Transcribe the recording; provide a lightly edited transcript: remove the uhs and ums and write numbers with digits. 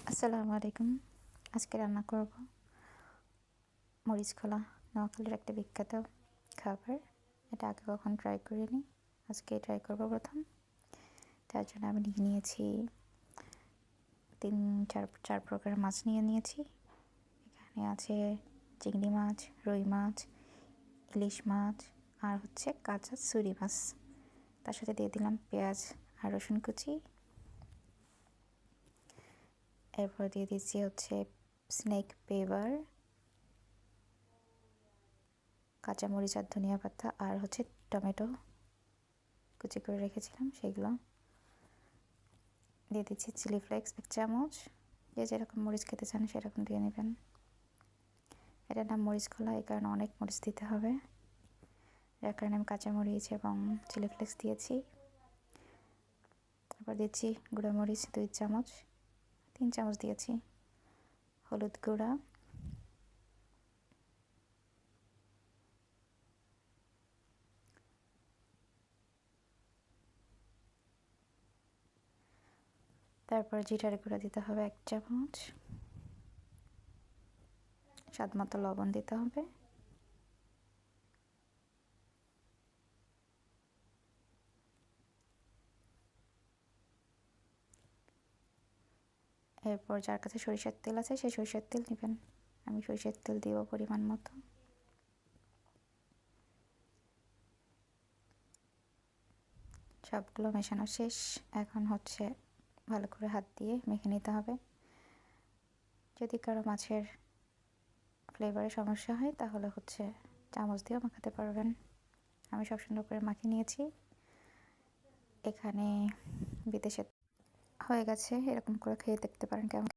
আসসালামু আলাইকুম। আজকে রান্না করব মরিচ কলা, নোয়াখালীর একটা বিখ্যাত খাবার। এটা আগে কখনো ট্রাই করিনি, আজকে ট্রাই করব প্রথম। তার জন্য আমি নিয়ে নিয়েছি চার প্রকার মাছ নিয়ে নিয়েছি। এখানে আছে চিংড়ি মাছ, রুই মাছ, ইলিশ মাছ আর হচ্ছে কাঁচা ছুরি মাছ। তার সাথে দিয়ে দিলাম পেঁয়াজ আর রসুন কুচি। এরপর দিয়ে দিচ্ছি হচ্ছে স্নেক পেপার, কাঁচামরিচ আর ধনিয়া পাতা আর হচ্ছে টমেটো কুচি করে রেখেছিলাম সেগুলো দিয়ে দিচ্ছি। চিলি ফ্লেক্স 1 চামচ, যে যেরকম মরিচ খেতে চান সেরকম দিয়ে নেবেন। এটার নাম মরিচ কলা, এই কারণে অনেক মরিচ দিতে হবে, যার কারণে আমি কাঁচামরিচ এবং চিলি ফ্লেক্স দিয়েছি। তারপর দিচ্ছি গুঁড়া মরিচ 2 চামচ, 3 চামচ দিয়েছি। হলুদ গুঁড়া, তারপর জিরার গুঁড়া দিতে হবে 1 চামচ, স্বাদ মতো লবণ দিতে হবে। এরপর যার কাছে সরিষার তেল আছে সেই সরিষার তেল নেবেন, আমি সরিষার তেল দিব পরিমাণ মতো। সবগুলো মেশানো শেষ, এখন হচ্ছে ভালো করে হাত দিয়ে মেখে নিতে হবে। যদি কারো মাছের ফ্লেভারে সমস্যা হয় তাহলে হচ্ছে চামচ দিয়েও মাখাতে পারবেন। আমি সব সুন্দর করে মাখিয়ে নিয়েছি। এখানে বিদেশে হয়ে গেছে, এরকম করে খেয়ে দেখতে পারেন কেমন।